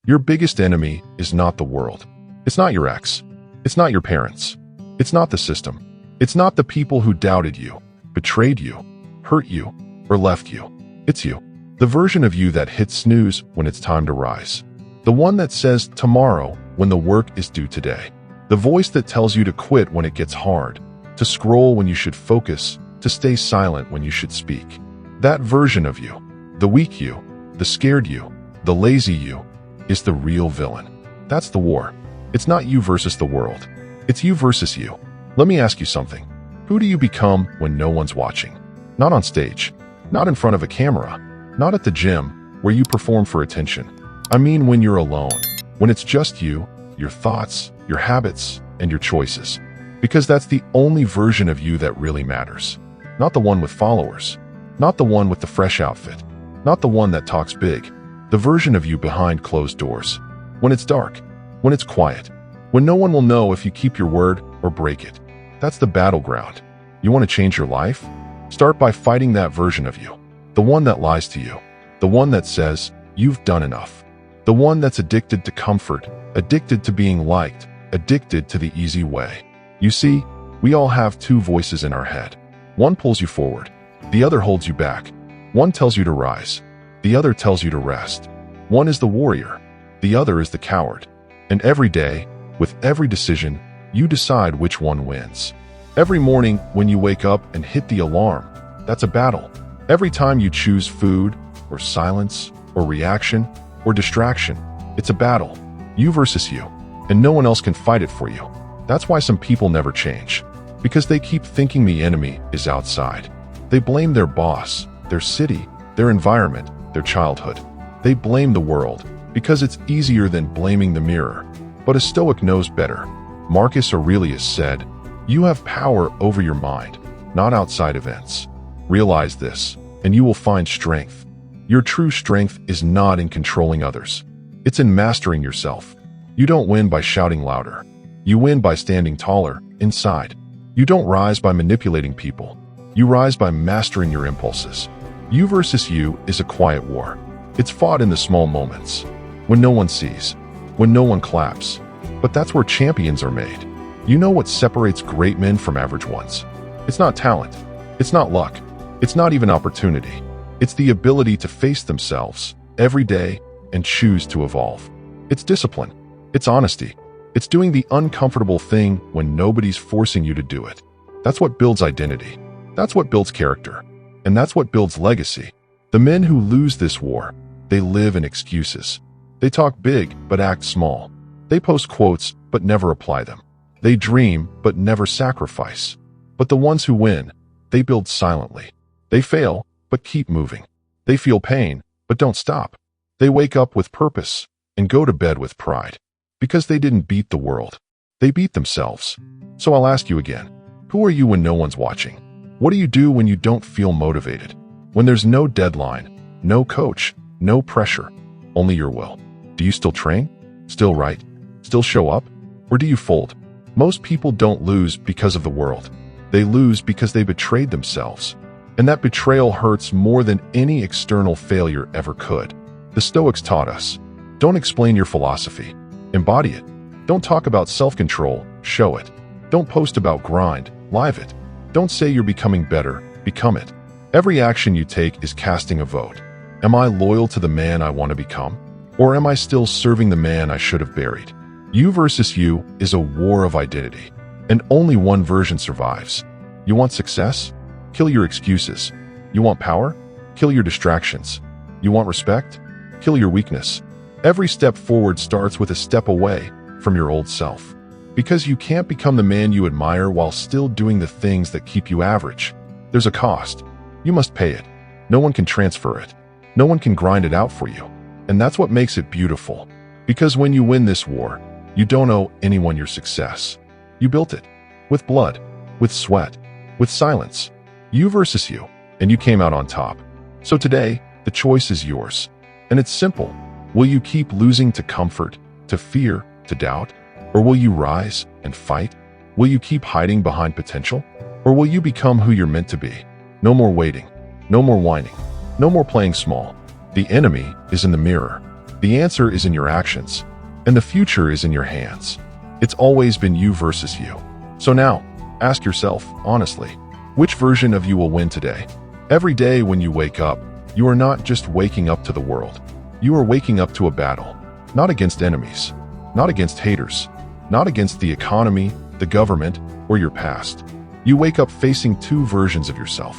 Your biggest enemy is not the world. It's not your ex. It's not your parents. It's not the system. It's not the people who doubted you, betrayed you, hurt you, or left you. It's you. The version of you that hits snooze when it's time to rise. The one that says tomorrow when the work is due today. The voice that tells you to quit when it gets hard, to scroll when you should focus, to stay silent when you should speak. That version of you, the weak you, the scared you, the lazy you, is the real villain. That's the war. It's not you versus the world. It's you versus you. Let me ask you something. Who do you become when no one's watching? Not on stage, not in front of a camera, not at the gym where you perform for attention. I mean when you're alone, when it's just you, your thoughts, your habits, and your choices. Because that's the only version of you that really matters. Not the one with followers, not the one with the fresh outfit, not the one that talks big. The version of you behind closed doors. When it's dark, when it's quiet, when no one will know if you keep your word or break it. That's the battleground. You want to change your life? Start by fighting that version of you. The one that lies to you. The one that says, you've done enough. The one that's addicted to comfort, addicted to being liked, addicted to the easy way. You see, we all have two voices in our head. One pulls you forward. The other holds you back. One tells you to rise. The other tells you to rest. One is the warrior. The other is the coward. And every day, with every decision, you decide which one wins. Every morning when you wake up and hit the alarm, that's a battle. Every time you choose food, or silence, or reaction, or distraction, it's a battle. You versus you. And no one else can fight it for you. That's why some people never change. Because they keep thinking the enemy is outside. They blame their boss, their city, their environment, their childhood. They blame the world because it's easier than blaming the mirror. But a Stoic knows better. Marcus Aurelius said, "You have power over your mind, not outside events. Realize this, and you will find strength. Your true strength is not in controlling others. It's in mastering yourself. You don't win by shouting louder. You win by standing taller, inside. You don't rise by manipulating people. You rise by mastering your impulses. You versus you is a quiet war. It's fought in the small moments, when no one sees, when no one claps. But that's where champions are made. You know what separates great men from average ones? It's not talent. It's not luck. It's not even opportunity. It's the ability to face themselves every day and choose to evolve. It's discipline. It's honesty. It's doing the uncomfortable thing when nobody's forcing you to do it. That's what builds identity. That's what builds character. And that's what builds legacy. The men who lose this war, they live in excuses. They talk big but act small. They post quotes but never apply them. They dream but never sacrifice. But the ones who win, they build silently. They fail but keep moving. They feel pain but don't stop. They wake up with purpose and go to bed with pride. Because they didn't beat the world. They beat themselves. So I'll ask you again, who are you when no one's watching? What do you do when you don't feel motivated? When there's no deadline, no coach, no pressure, only your will. Do you still train? Still write? Still show up? Or do you fold? Most people don't lose because of the world. They lose because they betrayed themselves. And that betrayal hurts more than any external failure ever could. The Stoics taught us, don't explain your philosophy. Embody it. Don't talk about self-control, show it. Don't post about grind, live it. Don't say you're becoming better, become it. Every action you take is casting a vote. Am I loyal to the man I want to become? Or am I still serving the man I should have buried? You versus you is a war of identity. And only one version survives. You want success? Kill your excuses. You want power? Kill your distractions. You want respect? Kill your weakness. Every step forward starts with a step away from your old self. Because you can't become the man you admire while still doing the things that keep you average. There's a cost. You must pay it. No one can transfer it. No one can grind it out for you. And that's what makes it beautiful. Because when you win this war, you don't owe anyone your success. You built it. With blood, with sweat, with silence. You versus you, and you came out on top. So today, the choice is yours. And it's simple. Will you keep losing to comfort, to fear, to doubt? Or will you rise and fight? Will you keep hiding behind potential? Or will you become who you're meant to be? No more waiting. No more whining. No more playing small. The enemy is in the mirror. The answer is in your actions, and the future is in your hands. It's always been you versus you. So now, ask yourself, honestly, which version of you will win today? Every day when you wake up, you are not just waking up to the world. You are waking up to a battle, not against enemies, not against haters, not against the economy, the government, or your past. You wake up facing two versions of yourself.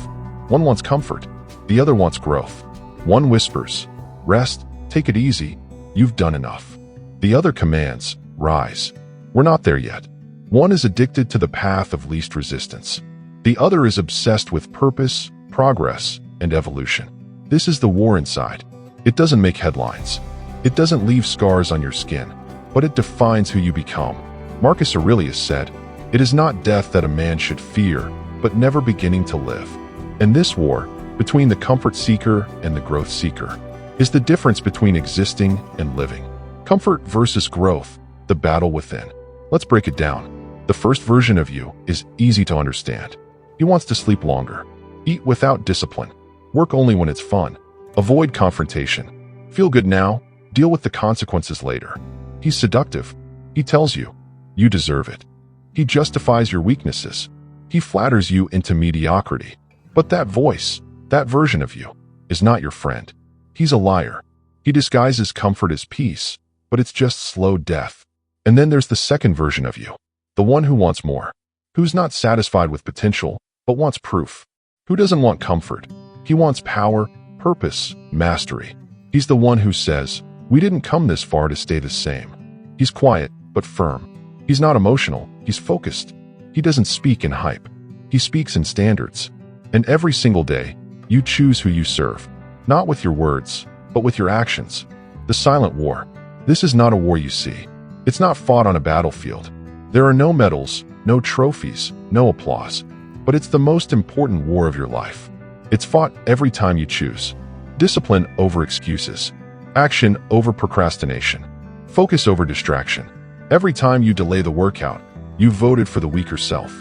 One wants comfort, the other wants growth. One whispers, rest, take it easy, you've done enough. The other commands, rise. We're not there yet. One is addicted to the path of least resistance. The other is obsessed with purpose, progress, and evolution. This is the war inside. It doesn't make headlines. It doesn't leave scars on your skin, but it defines who you become. Marcus Aurelius said, "It is not death that a man should fear, but never beginning to live." And this war, between the comfort seeker and the growth seeker, is the difference between existing and living. Comfort versus growth, the battle within. Let's break it down. The first version of you is easy to understand. He wants to sleep longer, eat without discipline, work only when it's fun, avoid confrontation, feel good now, deal with the consequences later. He's seductive. He tells you, you deserve it. He justifies your weaknesses. He flatters you into mediocrity. But that voice, that version of you, is not your friend. He's a liar. He disguises comfort as peace, but it's just slow death. And then there's the second version of you, the one who wants more, who's not satisfied with potential, but wants proof, who doesn't want comfort. He wants power, purpose, mastery. He's the one who says, we didn't come this far to stay the same. He's quiet, but firm. He's not emotional, he's focused. He doesn't speak in hype. He speaks in standards. And every single day, you choose who you serve, not with your words, but with your actions. The silent war. This is not a war you see. It's not fought on a battlefield. There are no medals, no trophies, no applause. But it's the most important war of your life. It's fought every time you choose. Discipline over excuses. Action over procrastination. Focus over distraction. Every time you delay the workout, you voted for the weaker self.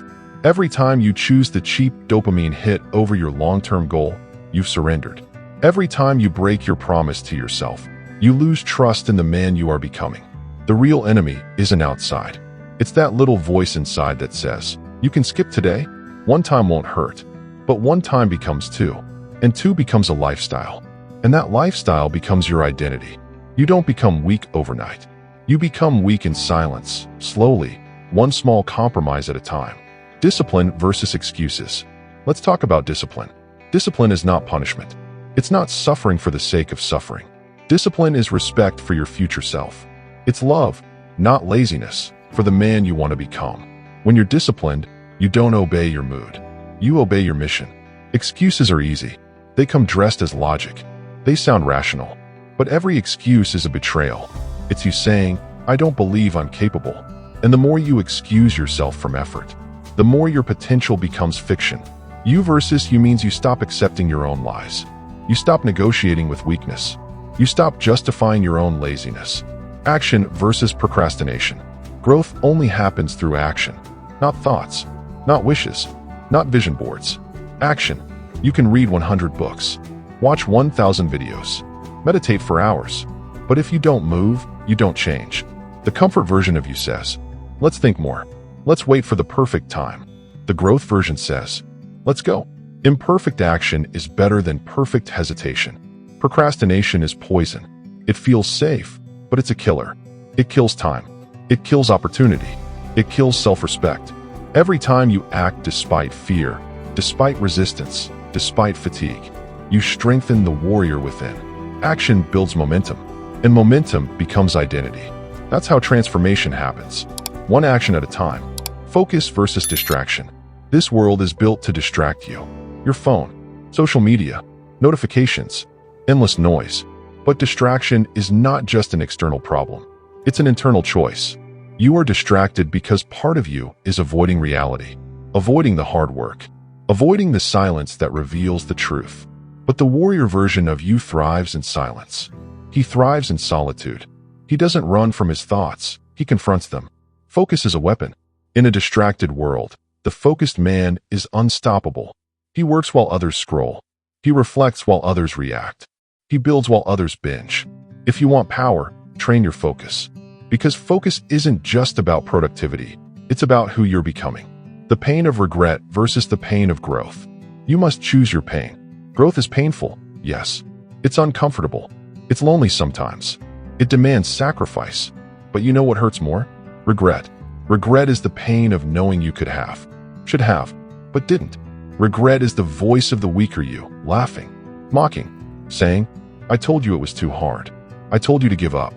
Every time you choose the cheap dopamine hit over your long-term goal, you've surrendered. Every time you break your promise to yourself, you lose trust in the man you are becoming. The real enemy isn't outside. It's that little voice inside that says, you can skip today. One time won't hurt. But one time becomes two. And two becomes a lifestyle. And that lifestyle becomes your identity. You don't become weak overnight. You become weak in silence, slowly, one small compromise at a time. Discipline versus excuses. Let's talk about discipline. Discipline is not punishment. It's not suffering for the sake of suffering. Discipline is respect for your future self. It's love, not laziness, for the man you want to become. When you're disciplined, you don't obey your mood. You obey your mission. Excuses are easy. They come dressed as logic. They sound rational. But every excuse is a betrayal. It's you saying, I don't believe I'm capable. And the more you excuse yourself from effort, the more your potential becomes fiction. You versus you means you stop accepting your own lies. You stop negotiating with weakness. You stop justifying your own laziness. Action versus procrastination. Growth only happens through action, not thoughts, not wishes, not vision boards. Action. You can read 100 books, watch 1,000 videos, meditate for hours. But if you don't move, you don't change. The comfort version of you says, let's think more. Let's wait for the perfect time. The growth version says, let's go. Imperfect action is better than perfect hesitation. Procrastination is poison. It feels safe, but it's a killer. It kills time. It kills opportunity. It kills self-respect. Every time you act despite fear, despite resistance, despite fatigue, you strengthen the warrior within. Action builds momentum, and momentum becomes identity. That's how transformation happens. One action at a time. Focus versus distraction. This world is built to distract you. Your phone, social media, notifications, endless noise. But distraction is not just an external problem. It's an internal choice. You are distracted because part of you is avoiding reality, avoiding the hard work, avoiding the silence that reveals the truth. But the warrior version of you thrives in silence. He thrives in solitude. He doesn't run from his thoughts. He confronts them. Focus is a weapon. In a distracted world, the focused man is unstoppable. He works while others scroll. He reflects while others react. He builds while others binge. If you want power, train your focus. Because focus isn't just about productivity, it's about who you're becoming. The pain of regret versus the pain of growth. You must choose your pain. Growth is painful, yes. It's uncomfortable. It's lonely sometimes. It demands sacrifice. But you know what hurts more? Regret. Regret is the pain of knowing you could have, should have, but didn't. Regret is the voice of the weaker you, laughing, mocking, saying, I told you it was too hard. I told you to give up.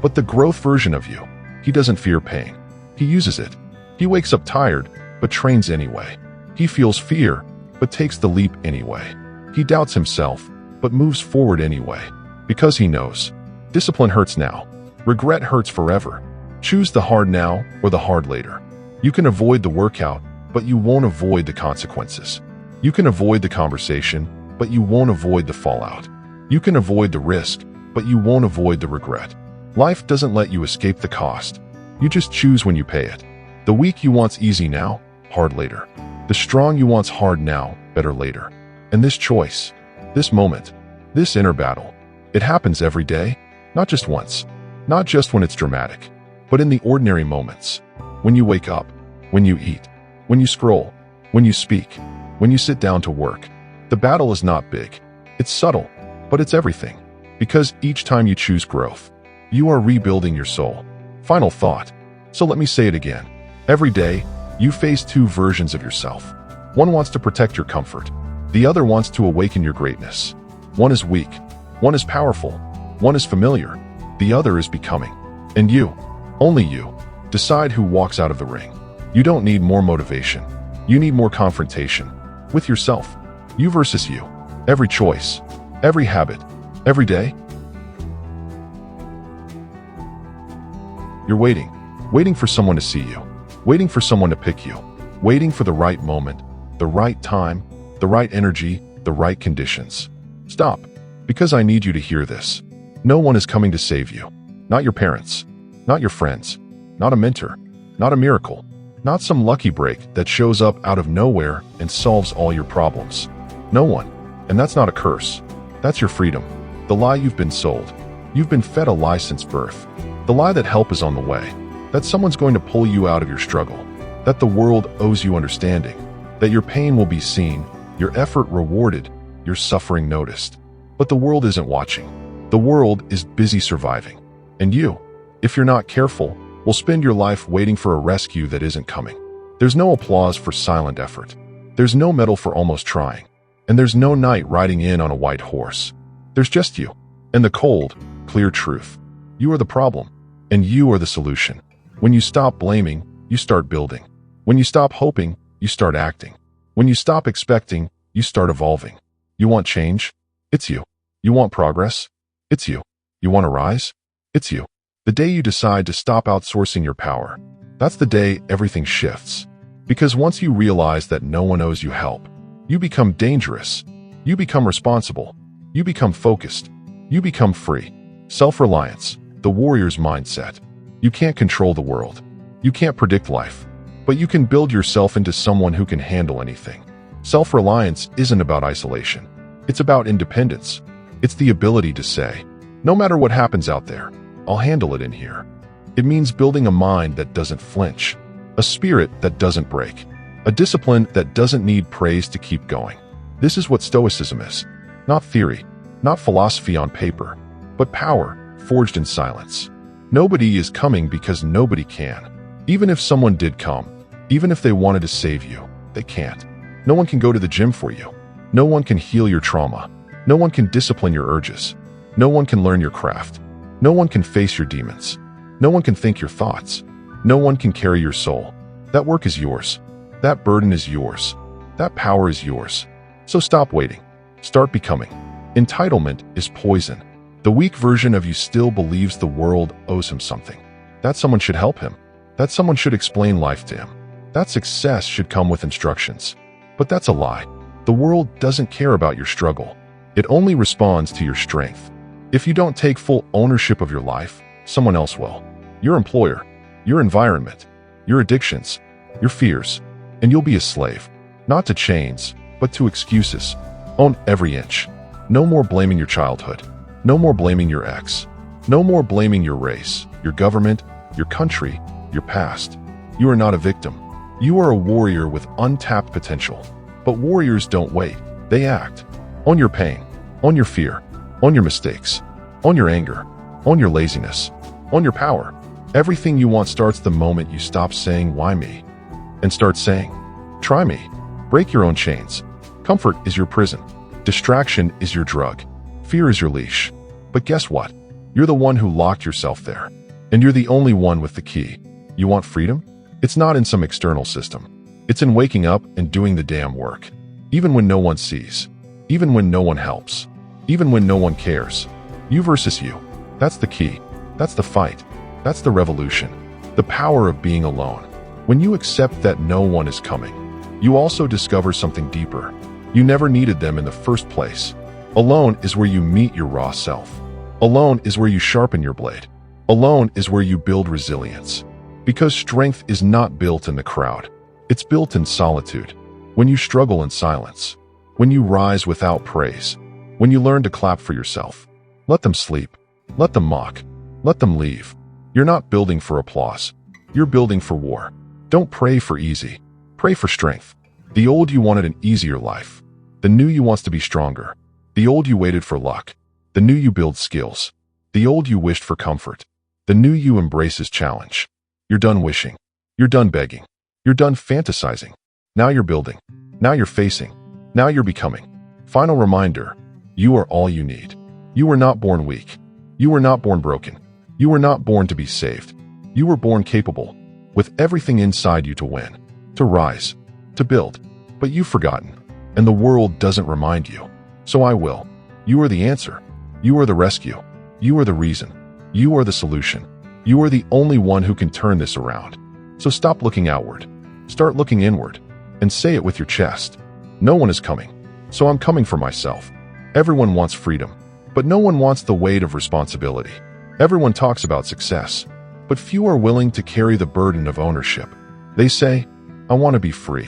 But the growth version of you, he doesn't fear pain. He uses it. He wakes up tired, but trains anyway. He feels fear, but takes the leap anyway. He doubts himself, but moves forward anyway. Because he knows. Discipline hurts now. Regret hurts forever. Choose the hard now or the hard later. You can avoid the workout, but you won't avoid the consequences. You can avoid the conversation, but you won't avoid the fallout. You can avoid the risk, but you won't avoid the regret. Life doesn't let you escape the cost. You just choose when you pay it. The weak you want's easy now, hard later. The strong you want's hard now, better later. And this choice, this moment, this inner battle, it happens every day, not just once, not just when it's dramatic, but in the ordinary moments. When you wake up, when you eat, when you scroll, when you speak, when you sit down to work. The battle is not big. It's subtle, but it's everything. Because each time you choose growth, you are rebuilding your soul. Final thought. So let me say it again. Every day, you face two versions of yourself. One wants to protect your comfort. The other wants to awaken your greatness. One is weak. One is powerful. One is familiar. The other is becoming. And you, only you, decide who walks out of the ring. You don't need more motivation. You need more confrontation. With yourself. You versus you. Every choice. Every habit. Every day. You're waiting. Waiting for someone to see you. Waiting for someone to pick you. Waiting for the right moment, the right time, the right energy, the right conditions. Stop. Because I need you to hear this. No one is coming to save you. Not your parents. Not your friends. Not a mentor. Not a miracle. Not some lucky break that shows up out of nowhere and solves all your problems. No one. And that's not a curse. That's your freedom. The lie you've been sold. You've been fed a lie since birth. The lie that help is on the way. That someone's going to pull you out of your struggle. That the world owes you understanding. That your pain will be seen, your effort rewarded, your suffering noticed. But the world isn't watching. The world is busy surviving. And you, if you're not careful, will spend your life waiting for a rescue that isn't coming. There's no applause for silent effort. There's no medal for almost trying. And there's no knight riding in on a white horse. There's just you. And the cold, clear truth. You are the problem. And you are the solution. When you stop blaming, you start building. When you stop hoping, you start acting. When you stop expecting, you start evolving. You want change? It's you. You want progress? It's you. You want to rise? It's you. The day you decide to stop outsourcing your power, that's the day everything shifts. Because once you realize that no one owes you help, you become dangerous. You become responsible. You become focused. You become free. Self-reliance, the warrior's mindset. You can't control the world. You can't predict life. But you can build yourself into someone who can handle anything. Self-reliance isn't about isolation. It's about independence. It's the ability to say, no matter what happens out there, I'll handle it in here. It means building a mind that doesn't flinch, a spirit that doesn't break, a discipline that doesn't need praise to keep going. This is what Stoicism is. Not theory, not philosophy on paper, but power forged in silence. Nobody is coming because nobody can. Even if someone did come, even if they wanted to save you, they can't. No one can go to the gym for you. No one can heal your trauma. No one can discipline your urges. No one can learn your craft. No one can face your demons. No one can think your thoughts. No one can carry your soul. That work is yours. That burden is yours. That power is yours. So stop waiting. Start becoming. Entitlement is poison. The weak version of you still believes the world owes him something. That someone should help him. That someone should explain life to him. That success should come with instructions. But that's a lie. The world doesn't care about your struggle. It only responds to your strength. If you don't take full ownership of your life, someone else will. Your employer, your environment, your addictions, your fears, and you'll be a slave. Not to chains, but to excuses. Own every inch. No more blaming your childhood. No more blaming your ex. No more blaming your race, your government, your country, your past. You are not a victim. You are a warrior with untapped potential. But warriors don't wait. They act. Own your pain. Own your fear. Own your mistakes. Own your anger. Own your laziness. Own your power. Everything you want starts the moment you stop saying, "Why me?" and start saying, "Try me." Break your own chains. Comfort is your prison. Distraction is your drug. Fear is your leash. But guess what? You're the one who locked yourself there. And you're the only one with the key. You want freedom? It's not in some external system. It's in waking up and doing the damn work. Even when no one sees. Even when no one helps. Even when no one cares. You versus you. That's the key. That's the fight. That's the revolution. The power of being alone. When you accept that no one is coming, you also discover something deeper. You never needed them in the first place. Alone is where you meet your raw self. Alone is where you sharpen your blade. Alone is where you build resilience. Because strength is not built in the crowd. It's built in solitude. When you struggle in silence. When you rise without praise. When you learn to clap for yourself. Let them sleep. Let them mock. Let them leave. You're not building for applause. You're building for war. Don't pray for easy. Pray for strength. The old you wanted an easier life. The new you wants to be stronger. The old you waited for luck. The new you build skills. The old you wished for comfort. The new you embraces challenge. You're done wishing. You're done begging. You're done fantasizing. Now you're building. Now you're facing. Now you're becoming. Final reminder, you are all you need. You were not born weak. You were not born broken. You were not born to be saved. You were born capable, with everything inside you to win, to rise, to build. But you've forgotten, and the world doesn't remind you. So I will. You are the answer. You are the rescue. You are the reason. You are the solution. You are the only one who can turn this around. So stop looking outward. Start looking inward. And say it with your chest. No one is coming. So I'm coming for myself. Everyone wants freedom. But no one wants the weight of responsibility. Everyone talks about success. But few are willing to carry the burden of ownership. They say, I want to be free.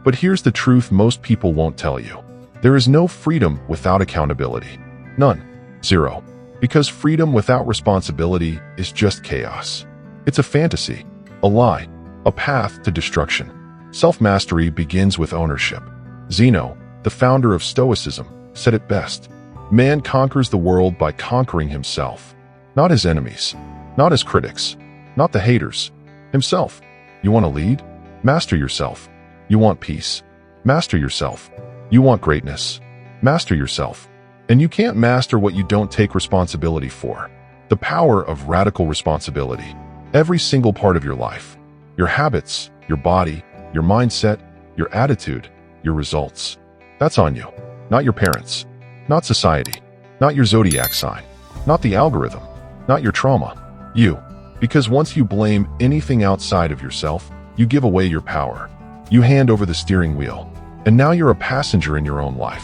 But here's the truth most people won't tell you. There is no freedom without accountability. None. Zero. Because freedom without responsibility is just chaos. It's a fantasy, a lie, a path to destruction. Self-mastery begins with ownership. Zeno, the founder of Stoicism, said it best. Man conquers the world by conquering himself. Not his enemies, not his critics, not the haters. Himself. You want to lead? Master yourself. You want peace? Master yourself. You want greatness? Master yourself. And you can't master what you don't take responsibility for. The power of radical responsibility. Every single part of your life. Your habits, your body, your mindset, your attitude, your results. That's on you. Not your parents. Not society. Not your zodiac sign. Not the algorithm. Not your trauma. You. Because once you blame anything outside of yourself, you give away your power. You hand over the steering wheel. And now you're a passenger in your own life.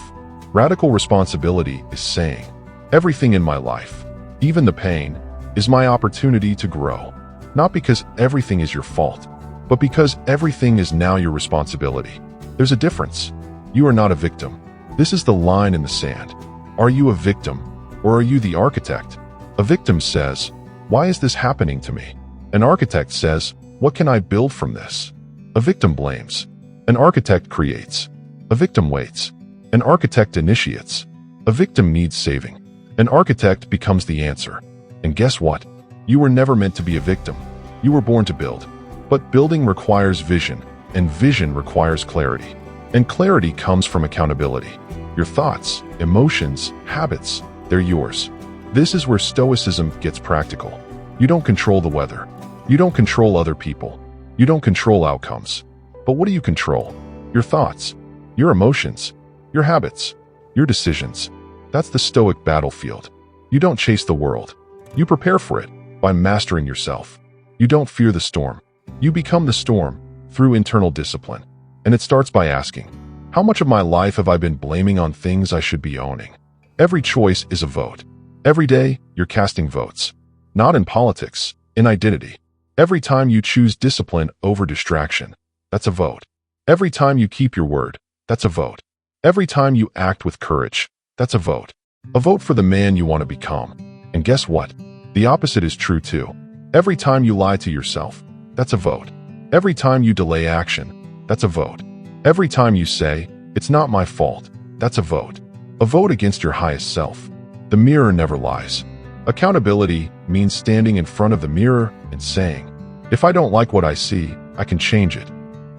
Radical responsibility is saying, everything in my life, even the pain, is my opportunity to grow. Not because everything is your fault, but because everything is now your responsibility. There's a difference. You are not a victim. This is the line in the sand. Are you a victim, or are you the architect? A victim says, why is this happening to me? An architect says, what can I build from this? A victim blames. An architect creates. A victim waits. An architect initiates. A victim needs saving. An architect becomes the answer. And guess what? You were never meant to be a victim. You were born to build. But building requires vision, and vision requires clarity. And clarity comes from accountability. Your thoughts, emotions, habits, they're yours. This is where Stoicism gets practical. You don't control the weather. You don't control other people. You don't control outcomes. But what do you control? Your thoughts, your emotions, your habits, your decisions. That's the Stoic battlefield. You don't chase the world. You prepare for it by mastering yourself. You don't fear the storm. You become the storm through internal discipline. And it starts by asking, how much of my life have I been blaming on things I should be owning? Every choice is a vote. Every day, you're casting votes. Not in politics, in identity. Every time you choose discipline over distraction, that's a vote. Every time you keep your word, that's a vote. Every time you act with courage, that's a vote. A vote for the man you want to become. And guess what? The opposite is true too. Every time you lie to yourself, that's a vote. Every time you delay action, that's a vote. Every time you say, "It's not my fault," that's a vote. A vote against your highest self. The mirror never lies. Accountability means standing in front of the mirror and saying, "If I don't like what I see, I can change it."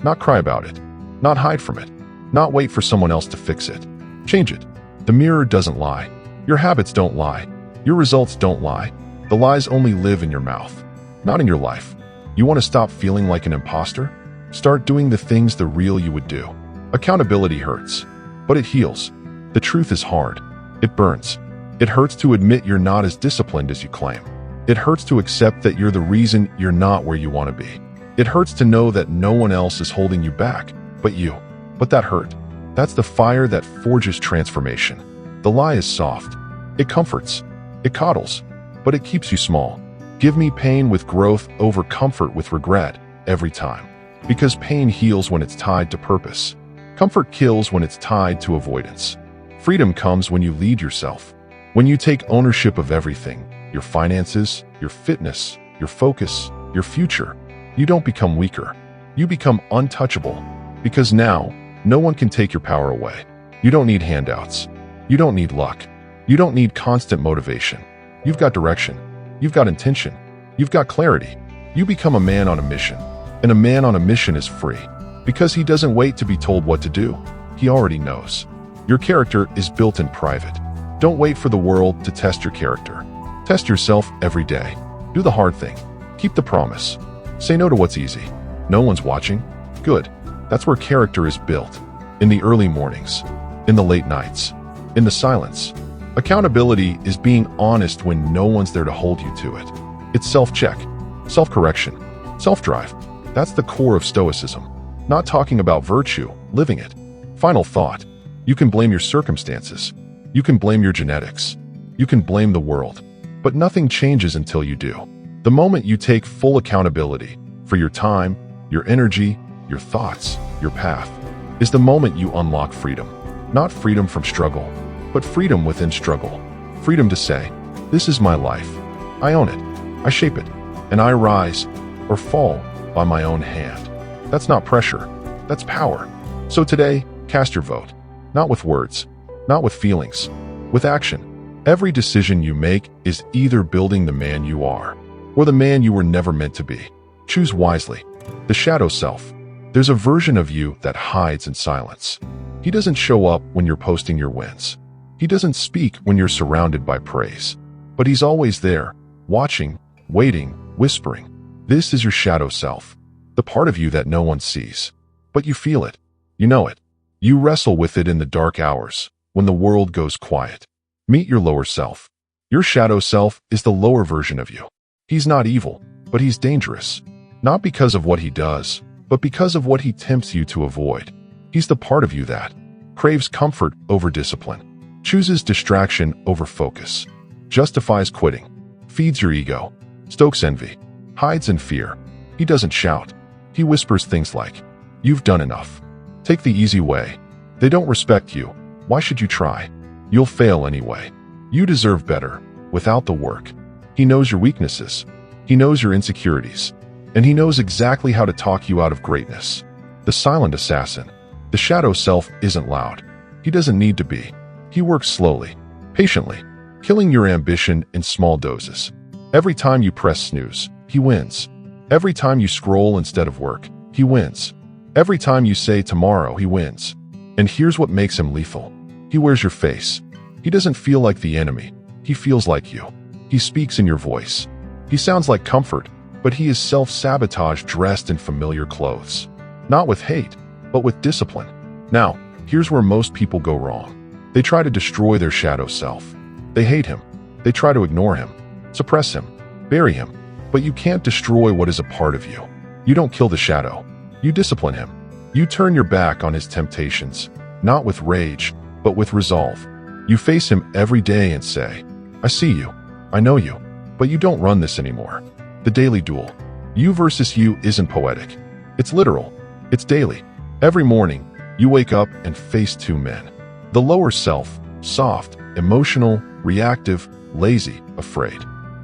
Not cry about it. Not hide from it. Not wait for someone else to fix it. Change it. The mirror doesn't lie. Your habits don't lie. Your results don't lie. The lies only live in your mouth, not in your life. You want to stop feeling like an imposter? Start doing the things the real you would do. Accountability hurts, but it heals. The truth is hard. It burns. It hurts to admit you're not as disciplined as you claim. It hurts to accept that you're the reason you're not where you want to be. It hurts to know that no one else is holding you back, but you. But that hurt. That's the fire that forges transformation. The lie is soft. It comforts. It coddles. But it keeps you small. Give me pain with growth over comfort with regret every time. Because pain heals when it's tied to purpose. Comfort kills when it's tied to avoidance. Freedom comes when you lead yourself. When you take ownership of everything, your finances, your fitness, your focus, your future, you don't become weaker. You become untouchable. Because now, no one can take your power away. You don't need handouts. You don't need luck. You don't need constant motivation. You've got direction. You've got intention. You've got clarity. You become a man on a mission. And a man on a mission is free. Because he doesn't wait to be told what to do. He already knows. Your character is built in private. Don't wait for the world to test your character. Test yourself every day. Do the hard thing. Keep the promise. Say no to what's easy. No one's watching. Good. That's where character is built. In the early mornings. In the late nights. In the silence. Accountability is being honest when no one's there to hold you to it. It's self-check, self-correction, self-drive. That's the core of Stoicism. Not talking about virtue, living it. Final thought. You can blame your circumstances. You can blame your genetics. You can blame the world. But nothing changes until you do. The moment you take full accountability for your time, your energy, your thoughts, your path, is the moment you unlock freedom. Not freedom from struggle, but freedom within struggle. Freedom to say, "This is my life. I own it. I shape it. And I rise or fall by my own hand." That's not pressure. That's power. So today, cast your vote. Not with words. Not with feelings. With action. Every decision you make is either building the man you are or the man you were never meant to be. Choose wisely. The shadow self. There's a version of you that hides in silence. He doesn't show up when you're posting your wins. He doesn't speak when you're surrounded by praise. But he's always there, watching, waiting, whispering. This is your shadow self. The part of you that no one sees. But you feel it. You know it. You wrestle with it in the dark hours, when the world goes quiet. Meet your lower self. Your shadow self is the lower version of you. He's not evil, but he's dangerous. Not because of what he does, but because of what he tempts you to avoid. He's the part of you that craves comfort over discipline, chooses distraction over focus, justifies quitting, feeds your ego, stokes envy, hides in fear. He doesn't shout. He whispers things like, "You've done enough. Take the easy way. They don't respect you. Why should you try? You'll fail anyway. You deserve better, without the work." He knows your weaknesses. He knows your insecurities. And he knows exactly how to talk you out of greatness. The silent assassin. The shadow self isn't loud. He doesn't need to be. He works slowly, patiently, killing your ambition in small doses. Every time you press snooze, he wins. Every time you scroll instead of work, he wins. Every time you say tomorrow, he wins. And here's what makes him lethal. He wears your face. He doesn't feel like the enemy. He feels like you. He speaks in your voice. He sounds like comfort, but he is self-sabotage dressed in familiar clothes. Not with hate, but with discipline. Now, here's where most people go wrong. They try to destroy their shadow self. They hate him. They try to ignore him, suppress him, bury him. But you can't destroy what is a part of you. You don't kill the shadow. You discipline him. You turn your back on his temptations, not with rage, but with resolve. You face him every day and say, "I see you. I know you." But you don't run this anymore. The daily duel. You versus you isn't poetic. It's literal. It's daily. Every morning, you wake up and face two men. The lower self, soft, emotional, reactive, lazy, afraid.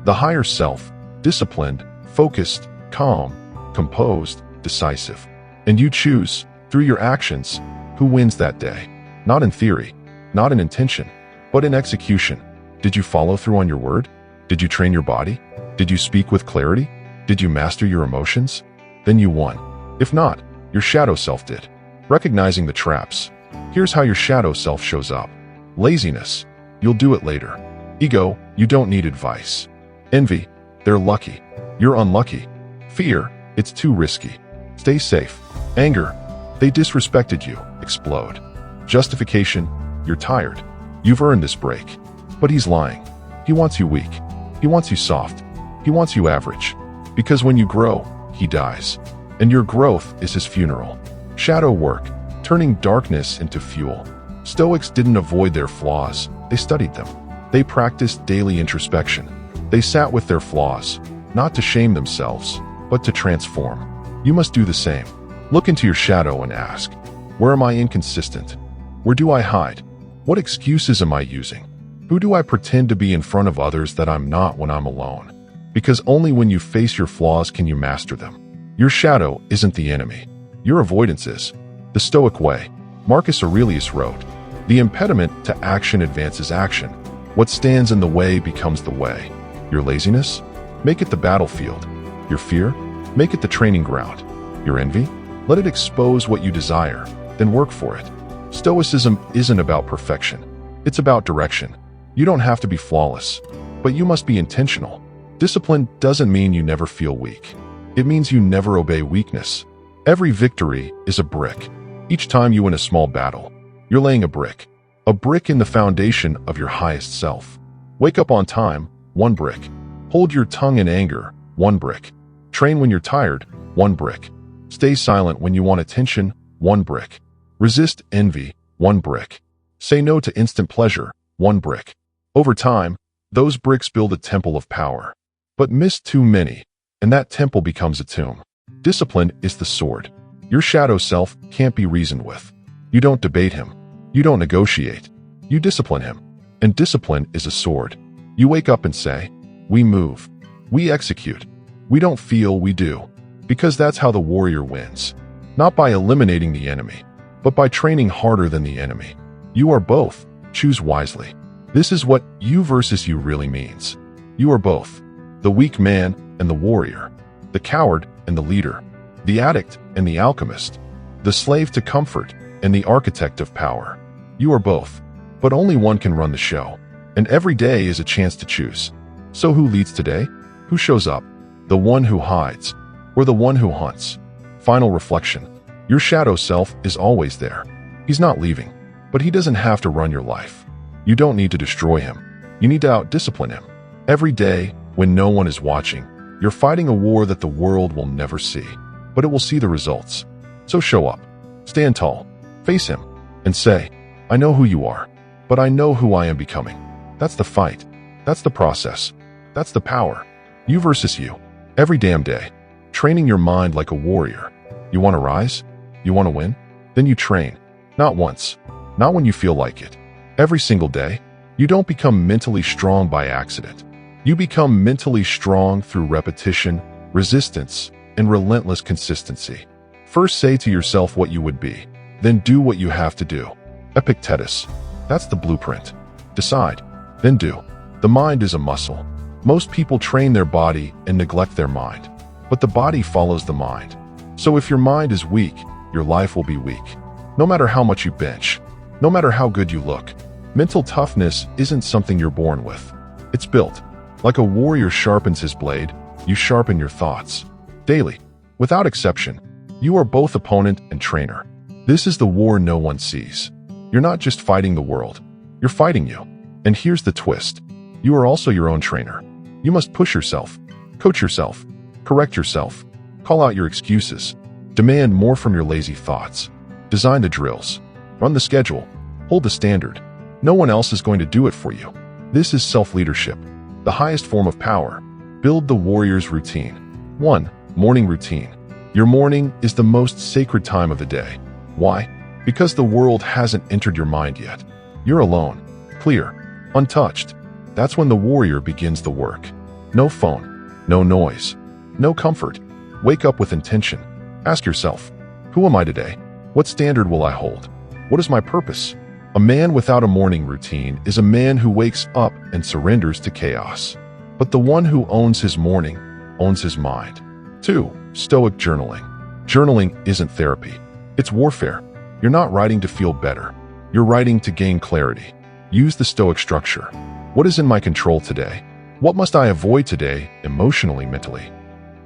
The higher self, disciplined, focused, calm, composed, decisive. And you choose, through your actions, who wins that day. Not in theory, not in intention, but in execution. Did you follow through on your word? Did you train your body? Did you speak with clarity? Did you master your emotions? Then you won. If not, your shadow self did. Recognizing the traps. Here's how your shadow self shows up. Laziness. You'll do it later. Ego. You don't need advice. Envy. They're lucky. You're unlucky. Fear. It's too risky. Stay safe. Anger. They disrespected you. Explode. Justification. You're tired. You've earned this break. But he's lying. He wants you weak. He wants you soft. He wants you average. Because when you grow, he dies. And your growth is his funeral. Shadow work. Turning darkness into fuel. Stoics didn't avoid their flaws. They studied them. They practiced daily introspection. They sat with their flaws, not to shame themselves, but to transform. You must do the same. Look into your shadow and ask, where am I inconsistent? Where do I hide? What excuses am I using? Who do I pretend to be in front of others that I'm not when I'm alone? Because only when you face your flaws can you master them. Your shadow isn't the enemy. Your avoidance is. The Stoic way. Marcus Aurelius wrote, the impediment to action advances action. What stands in the way becomes the way. Your laziness? Make it the battlefield. Your fear? Make it the training ground. Your envy? Let it expose what you desire, then work for it. Stoicism isn't about perfection. It's about direction. You don't have to be flawless, but you must be intentional. Discipline doesn't mean you never feel weak. It means you never obey weakness. Every victory is a brick. Each time you win a small battle, you're laying a brick in the foundation of your highest self. Wake up on time, 1 brick. Hold your tongue in anger, 1 brick. Train when you're tired, 1 brick. Stay silent when you want attention, 1 brick. Resist envy, 1 brick. Say no to instant pleasure, 1 brick. Over time, those bricks build a temple of power. But miss too many, and that temple becomes a tomb. Discipline is the sword. Your shadow self can't be reasoned with. You don't debate him. You don't negotiate. You discipline him. And discipline is a sword. You wake up and say, we move. We execute. We don't feel, we do. Because that's how the warrior wins. Not by eliminating the enemy, but by training harder than the enemy. You are both. Choose wisely. This is what you versus you really means. You are both. The weak man and the warrior. The coward and the leader. The addict and the alchemist. The slave to comfort and the architect of power. You are both. But only one can run the show. And every day is a chance to choose. So who leads today? Who shows up? The one who hides, or the one who hunts? Final reflection. Your shadow self is always there. He's not leaving, but he doesn't have to run your life. You don't need to destroy him. You need to out-discipline him. Every day, when no one is watching, you're fighting a war that the world will never see, but it will see the results. So show up. Stand tall. Face him. And say, I know who you are, but I know who I am becoming. That's the fight. That's the process. That's the power. You versus you. Every damn day. Training your mind like a warrior. You want to rise? You want to win? Then you train. Not once. Not when you feel like it. Every single day. You don't become mentally strong by accident. You become mentally strong through repetition, resistance, and relentless consistency. First say to yourself what you would be. Then do what you have to do. Epictetus. That's the blueprint. Decide. Then do. The mind is a muscle. Most people train their body and neglect their mind. But the body follows the mind. So if your mind is weak, your life will be weak. No matter how much you bench. No matter how good you look. Mental toughness isn't something you're born with. It's built. Like a warrior sharpens his blade, you sharpen your thoughts. Daily. Without exception. You are both opponent and trainer. This is the war no one sees. You're not just fighting the world. You're fighting you. And here's the twist. You are also your own trainer. You must push yourself, coach yourself, correct yourself, call out your excuses, demand more from your lazy thoughts, design the drills, run the schedule, hold the standard. No one else is going to do it for you. This is self-leadership, the highest form of power. Build the warrior's routine. 1. Morning routine. Your morning is the most sacred time of the day. Why? Because the world hasn't entered your mind yet. You're alone, clear, untouched. That's when the warrior begins the work. No phone, no noise, no comfort. Wake up with intention. Ask yourself, who am I today? What standard will I hold? What is my purpose? A man without a morning routine is a man who wakes up and surrenders to chaos. But the one who owns his morning owns his mind. 2. Stoic journaling. Journaling isn't therapy. It's warfare. You're not writing to feel better. You're writing to gain clarity. Use the Stoic structure. What is in my control today? What must I avoid today, emotionally, mentally?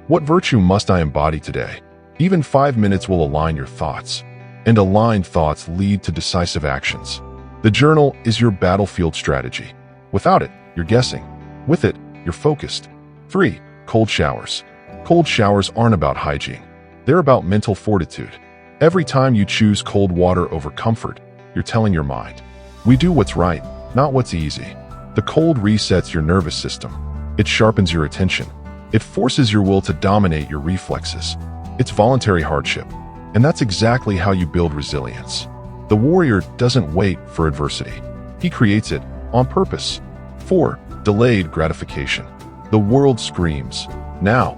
What virtue must I embody today? Even 5 minutes will align your thoughts. And aligned thoughts lead to decisive actions. The journal is your battlefield strategy. Without it, you're guessing. With it, you're focused. 3. Cold showers. Cold showers aren't about hygiene. They're about mental fortitude. Every time you choose cold water over comfort, you're telling your mind, we do what's right, not what's easy. The cold resets your nervous system. It sharpens your attention. It forces your will to dominate your reflexes. It's voluntary hardship. And that's exactly how you build resilience. The warrior doesn't wait for adversity. He creates it on purpose. 4. Delayed gratification. The world screams, now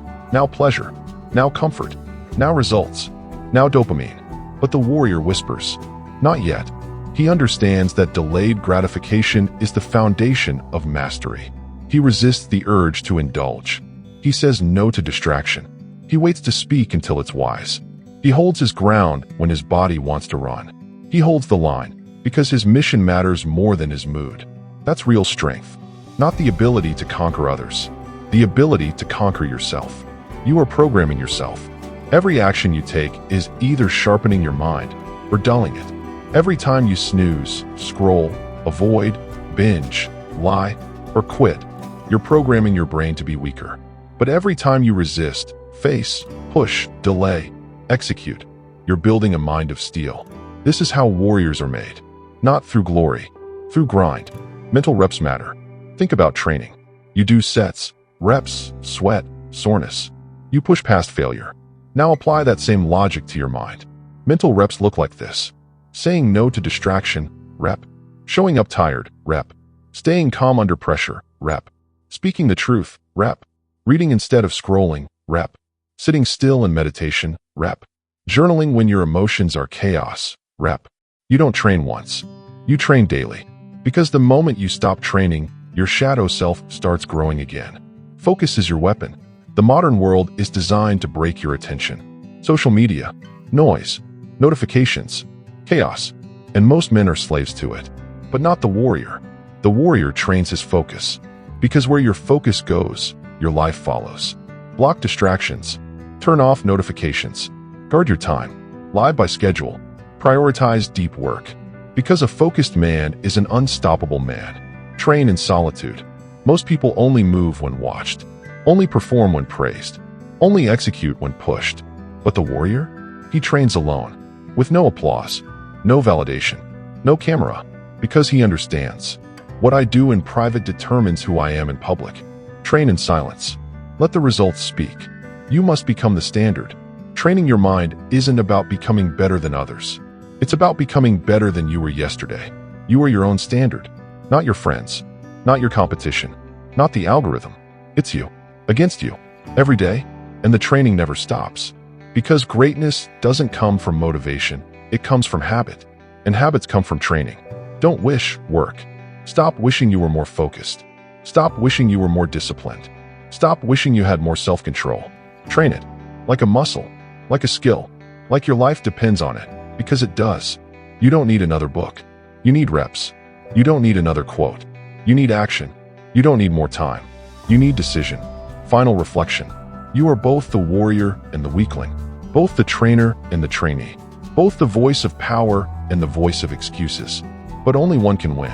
pleasure, now comfort, now results, now dopamine. But the warrior whispers, not yet. He understands that delayed gratification is the foundation of mastery. He resists the urge to indulge. He says no to distraction. He waits to speak until it's wise. He holds his ground when his body wants to run. He holds the line because his mission matters more than his mood. That's real strength, not the ability to conquer others, the ability to conquer yourself. You are programming yourself. Every action you take is either sharpening your mind or dulling it. Every time you snooze, scroll, avoid, binge, lie, or quit, you're programming your brain to be weaker. But every time you resist, face, push, delay, execute, you're building a mind of steel. This is how warriors are made. Not through glory, through grind. Mental reps matter. Think about training. You do sets, reps, sweat, soreness. You push past failure. Now apply that same logic to your mind. Mental reps look like this. Saying no to distraction, rep. Showing up tired, rep. Staying calm under pressure, rep. Speaking the truth, rep. Reading instead of scrolling, rep. Sitting still in meditation, rep. Journaling when your emotions are chaos, rep. You don't train once. You train daily. Because the moment you stop training, your shadow self starts growing again. Focus is your weapon. The modern world is designed to break your attention. Social media, noise, notifications, chaos, and most men are slaves to it. But not the warrior. The warrior trains his focus. Because where your focus goes, your life follows. Block distractions. Turn off notifications. Guard your time. Live by schedule. Prioritize deep work. Because a focused man is an unstoppable man. Train in solitude. Most people only move when watched. Only perform when praised. Only execute when pushed. But the warrior? He trains alone. With no applause. No validation. No camera. Because he understands. What I do in private determines who I am in public. Train in silence. Let the results speak. You must become the standard. Training your mind isn't about becoming better than others. It's about becoming better than you were yesterday. You are your own standard. Not your friends. Not your competition. Not the algorithm. It's you. Against you. Every day. And the training never stops. Because greatness doesn't come from motivation. It comes from habit. And habits come from training. Don't wish, work. Stop wishing you were more focused. Stop wishing you were more disciplined. Stop wishing you had more self-control. Train it. Like a muscle. Like a skill. Like your life depends on it. Because it does. You don't need another book. You need reps. You don't need another quote. You need action. You don't need more time. You need decision. Final reflection. You are both the warrior and the weakling. Both the trainer and the trainee. Both the voice of power and the voice of excuses. But only one can win.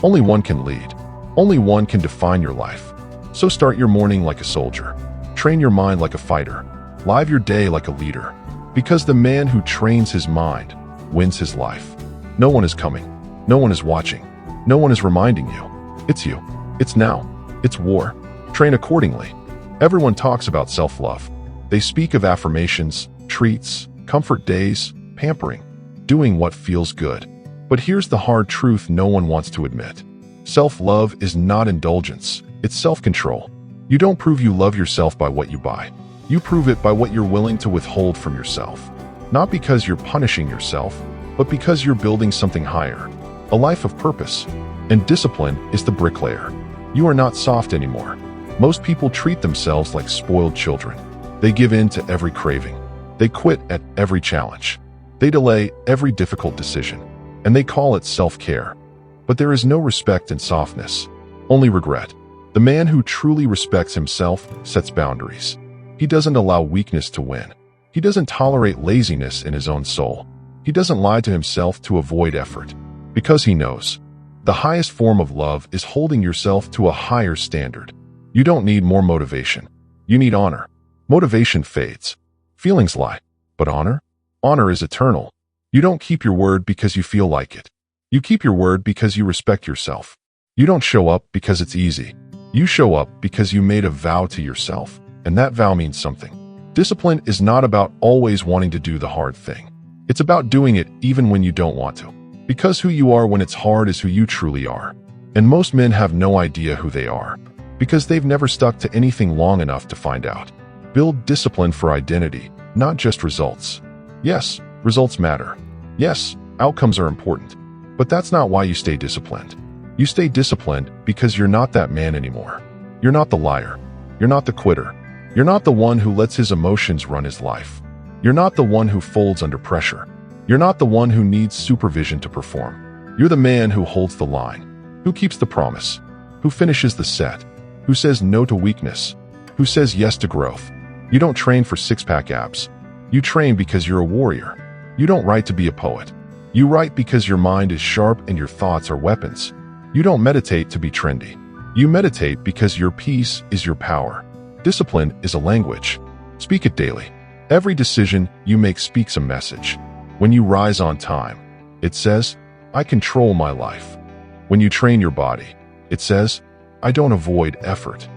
Only one can lead. Only one can define your life. So start your morning like a soldier. Train your mind like a fighter. Live your day like a leader. Because the man who trains his mind wins his life. No one is coming. No one is watching. No one is reminding you. It's you. It's now. It's war. Train accordingly. Everyone talks about self-love. They speak of affirmations, treats, comfort days, pampering, doing what feels good. But here's the hard truth no one wants to admit. Self-love is not indulgence. It's self-control. You don't prove you love yourself by what you buy. You prove it by what you're willing to withhold from yourself. Not because you're punishing yourself, but because you're building something higher, a life of purpose. And discipline is the bricklayer. You are not soft anymore. Most people treat themselves like spoiled children. They give in to every craving. They quit at every challenge. They delay every difficult decision. And they call it self-care. But there is no respect in softness, only regret. The man who truly respects himself sets boundaries. He doesn't allow weakness to win. He doesn't tolerate laziness in his own soul. He doesn't lie to himself to avoid effort. Because he knows, the highest form of love is holding yourself to a higher standard. You don't need more motivation. You need honor. Motivation fades. Feelings lie. But honor? Honor is eternal. You don't keep your word because you feel like it. You keep your word because you respect yourself. You don't show up because it's easy. You show up because you made a vow to yourself, and that vow means something. Discipline is not about always wanting to do the hard thing. It's about doing it even when you don't want to. Because who you are when it's hard is who you truly are. And most men have no idea who they are, because they've never stuck to anything long enough to find out. Build discipline for identity, not just results. Yes, results matter. Yes, outcomes are important. But that's not why you stay disciplined. You stay disciplined because you're not that man anymore. You're not the liar. You're not the quitter. You're not the one who lets his emotions run his life. You're not the one who folds under pressure. You're not the one who needs supervision to perform. You're the man who holds the line, who keeps the promise, who finishes the set, who says no to weakness, who says yes to growth. You don't train for six-pack abs. You train because you're a warrior. You don't write to be a poet. You write because your mind is sharp and your thoughts are weapons. You don't meditate to be trendy. You meditate because your peace is your power. Discipline is a language. Speak it daily. Every decision you make speaks a message. When you rise on time, it says, I control my life. When you train your body, it says, I don't avoid effort.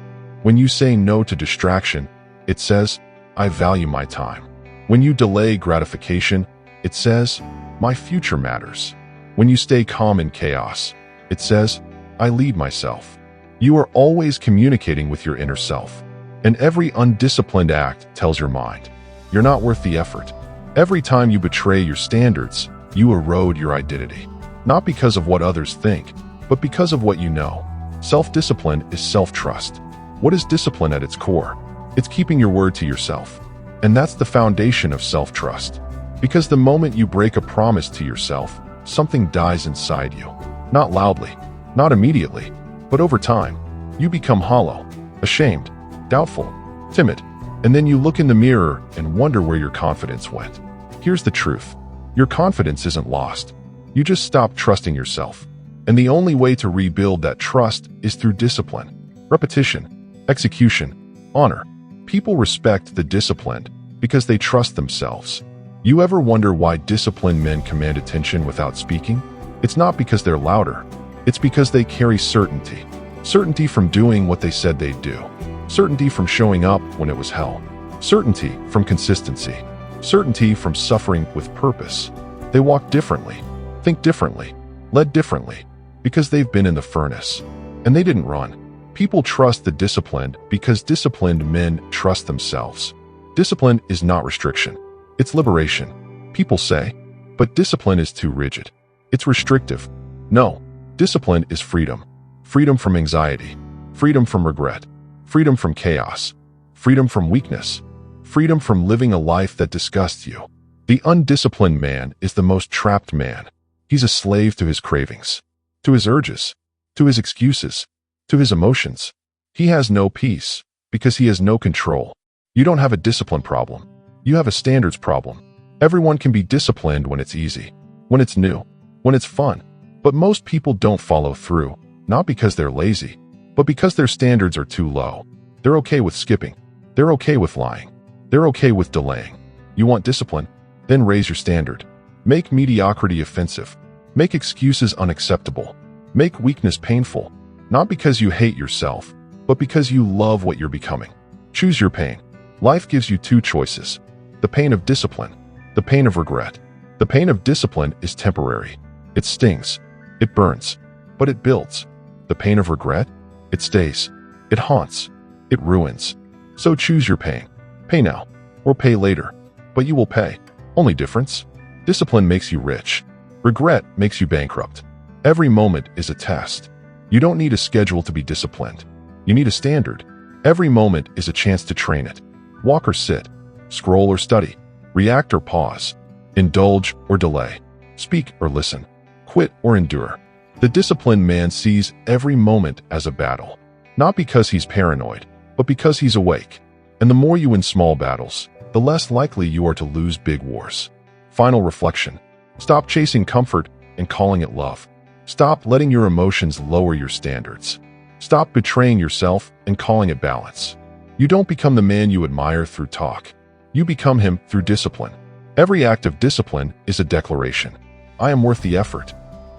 When you say no to distraction, it says, I value my time. When you delay gratification, it says, my future matters. When you stay calm in chaos, it says, I lead myself. You are always communicating with your inner self. And every undisciplined act tells your mind, you're not worth the effort. Every time you betray your standards, you erode your identity. Not because of what others think, but because of what you know. Self-discipline is self-trust. What is discipline at its core? It's keeping your word to yourself. And that's the foundation of self-trust. Because the moment you break a promise to yourself, something dies inside you. Not loudly, not immediately, but over time. You become hollow, ashamed, doubtful, timid, and then you look in the mirror and wonder where your confidence went. Here's the truth. Your confidence isn't lost. You just stopped trusting yourself. And the only way to rebuild that trust is through discipline, repetition, execution, honor. People respect the disciplined because they trust themselves. You ever wonder why disciplined men command attention without speaking? It's not because they're louder. It's because they carry certainty. Certainty from doing what they said they'd do. Certainty from showing up when it was hell. Certainty from consistency. Certainty from suffering with purpose. They walk differently, think differently, led differently, because they've been in the furnace. And they didn't run. People trust the disciplined because disciplined men trust themselves. Discipline is not restriction. It's liberation. People say, but discipline is too rigid. It's restrictive. No, discipline is freedom. Freedom from anxiety. Freedom from regret. Freedom from chaos. Freedom from weakness. Freedom from living a life that disgusts you. The undisciplined man is the most trapped man. He's a slave to his cravings, to his urges, to his excuses, to his emotions. He has no peace because he has no control. You don't have a discipline problem. You have a standards problem. Everyone can be disciplined when it's easy, when it's new, when it's fun. But most people don't follow through, not because they're lazy, but because their standards are too low. They're okay with skipping. They're okay with lying. They're okay with delaying. You want discipline? Then raise your standard. Make mediocrity offensive. Make excuses unacceptable. Make weakness painful. Not because you hate yourself, but because you love what you're becoming. Choose your pain. Life gives you two choices. The pain of discipline. The pain of regret. The pain of discipline is temporary. It stings. It burns. But it builds. The pain of regret? It stays. It haunts. It ruins. So choose your pain. Pay now, or pay later. But you will pay. Only difference? Discipline makes you rich. Regret makes you bankrupt. Every moment is a test. You don't need a schedule to be disciplined. You need a standard. Every moment is a chance to train it. Walk or sit. Scroll or study. React or pause. Indulge or delay. Speak or listen. Quit or endure. The disciplined man sees every moment as a battle. Not because he's paranoid, but because he's awake. And the more you win small battles, the less likely you are to lose big wars. Final reflection. Stop chasing comfort and calling it love. Stop letting your emotions lower your standards. Stop betraying yourself and calling it balance. You don't become the man you admire through talk. You become him through discipline. Every act of discipline is a declaration. I am worth the effort.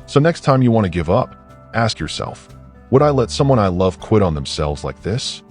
So next time you want to give up, ask yourself, would I let someone I love quit on themselves like this?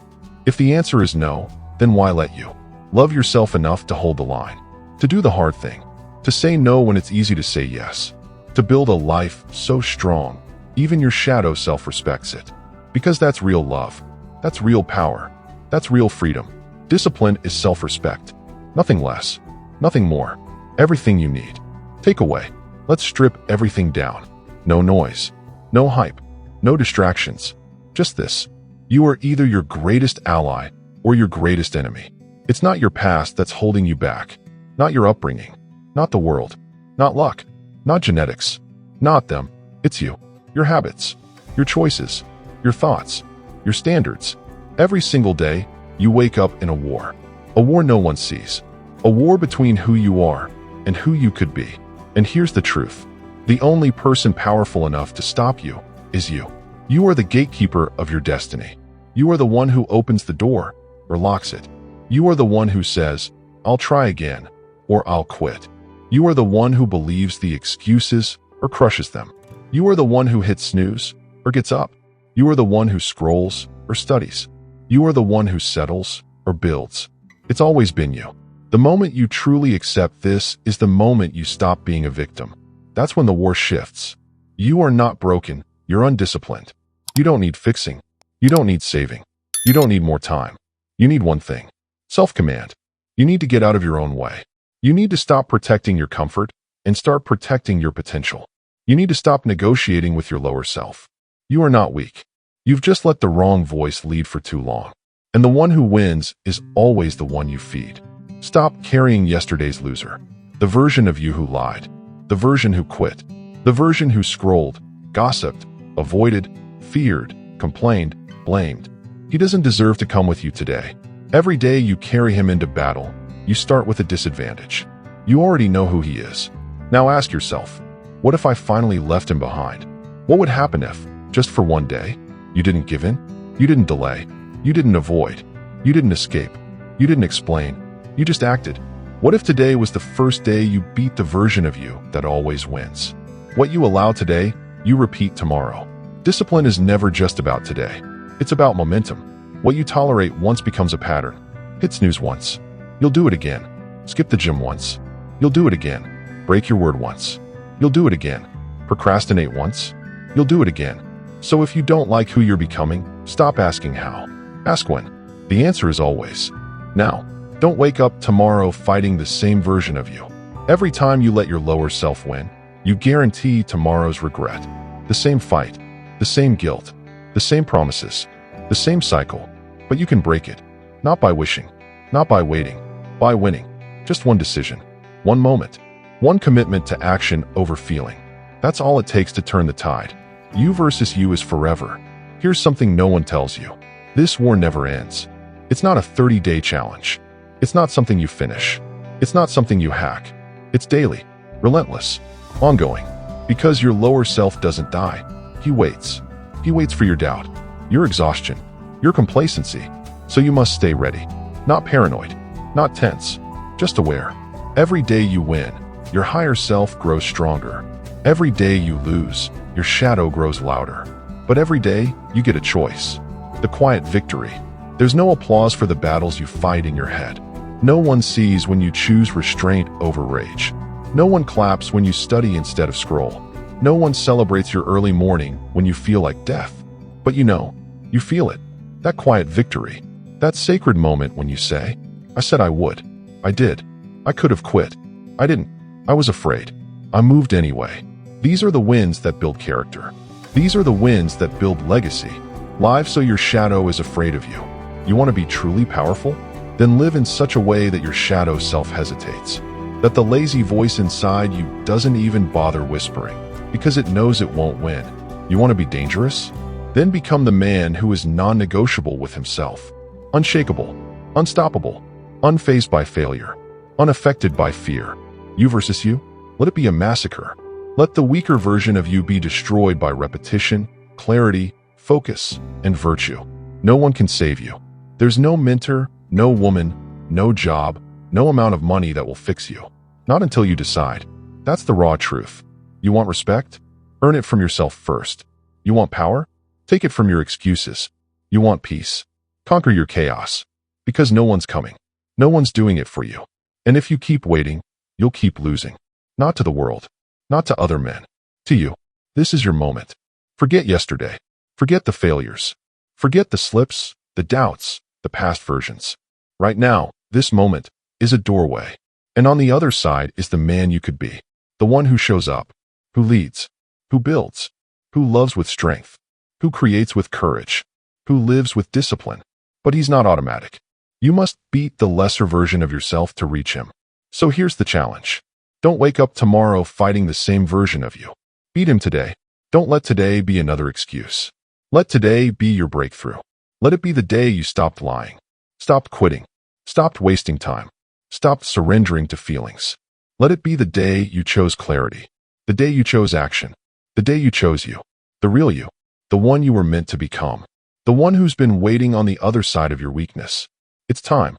If the answer is no, then why let you? Love yourself enough to hold the line, to do the hard thing, to say no when it's easy to say yes, to build a life so strong, even your shadow self-respects it. Because that's real love. That's real power. That's real freedom. Discipline is self-respect. Nothing less. Nothing more. Everything you need. Take away. Let's strip everything down. No noise. No hype. No distractions. Just this. You are either your greatest ally or your greatest enemy. It's not your past that's holding you back. Not your upbringing. Not the world. Not luck. Not genetics. Not them. It's you. Your habits. Your choices. Your thoughts. Your standards. Every single day, you wake up in a war. A war no one sees. A war between who you are and who you could be. And here's the truth. The only person powerful enough to stop you is you. You are the gatekeeper of your destiny. You are the one who opens the door or locks it. You are the one who says, I'll try again, or I'll quit. You are the one who believes the excuses or crushes them. You are the one who hits snooze or gets up. You are the one who scrolls or studies. You are the one who settles or builds. It's always been you. The moment you truly accept this is the moment you stop being a victim. That's when the war shifts. You are not broken. You're undisciplined. You don't need fixing. You don't need saving. You don't need more time. You need one thing. Self-command. You need to get out of your own way. You need to stop protecting your comfort and start protecting your potential. You need to stop negotiating with your lower self. You are not weak. You've just let the wrong voice lead for too long. And the one who wins is always the one you feed. Stop carrying yesterday's loser. The version of you who lied. The version who quit. The version who scrolled, gossiped, avoided, feared, complained, blamed. He doesn't deserve to come with you today. Every day you carry him into battle, you start with a disadvantage. You already know who he is. Now ask yourself, what if I finally left him behind? What would happen if, just for one day, you didn't give in? You didn't delay. You didn't avoid. You didn't escape. You didn't explain. You just acted. What if today was the first day you beat the version of you that always wins? What you allow today, you repeat tomorrow. Discipline is never just about today. It's about momentum. What you tolerate once becomes a pattern. Hit snooze once. You'll do it again. Skip the gym once. You'll do it again. Break your word once. You'll do it again. Procrastinate once. You'll do it again. So if you don't like who you're becoming, stop asking how. Ask when. The answer is always now. Don't wake up tomorrow fighting the same version of you. Every time you let your lower self win, you guarantee tomorrow's regret. The same fight, the same guilt, the same promises, the same cycle. But you can break it. Not by wishing, not by waiting, by winning. Just one decision, one moment, one commitment to action over feeling. That's all it takes to turn the tide. You versus you is forever. Here's something no one tells you. This war never ends. It's not a 30-day challenge. It's not something you finish. It's not something you hack. It's daily, relentless, ongoing. Because your lower self doesn't die. He waits. He waits for your doubt, your exhaustion, your complacency. So you must stay ready. Not paranoid, not tense, just aware. Every day you win, your higher self grows stronger. Every day you lose, your shadow grows louder. But every day, you get a choice. The quiet victory. There's no applause for the battles you fight in your head. No one sees when you choose restraint over rage. No one claps when you study instead of scroll. No one celebrates your early morning when you feel like death. But you know, you feel it. That quiet victory. That sacred moment when you say, I said I would. I did. I could have quit. I didn't. I was afraid. I moved anyway. These are the wins that build character. These are the wins that build legacy. Live so your shadow is afraid of you. You want to be truly powerful? Then live in such a way that your shadow self-hesitates. That the lazy voice inside you doesn't even bother whispering, because it knows it won't win. You want to be dangerous? Then become the man who is non-negotiable with himself. Unshakable, unstoppable, unfazed by failure, unaffected by fear. You versus you? Let it be a massacre. Let the weaker version of you be destroyed by repetition, clarity, focus, and virtue. No one can save you. There's no mentor, no woman, no job, no amount of money that will fix you. Not until you decide. That's the raw truth. You want respect? Earn it from yourself first. You want power? Take it from your excuses. You want peace? Conquer your chaos. Because no one's coming. No one's doing it for you. And if you keep waiting, you'll keep losing. Not to the world. Not to other men. To you. This is your moment. Forget yesterday. Forget the failures. Forget the slips, the doubts, the past versions. Right now, this moment is a doorway. And on the other side is the man you could be. The one who shows up, who leads, who builds, who loves with strength, who creates with courage, who lives with discipline. But he's not automatic. You must beat the lesser version of yourself to reach him. So here's the challenge. Don't wake up tomorrow fighting the same version of you. Beat him today. Don't let today be another excuse. Let today be your breakthrough. Let it be the day you stopped lying, stopped quitting, stopped wasting time, stopped surrendering to feelings. Let it be the day you chose clarity, the day you chose action, the day you chose you, the real you, the one you were meant to become, the one who's been waiting on the other side of your weakness. It's time.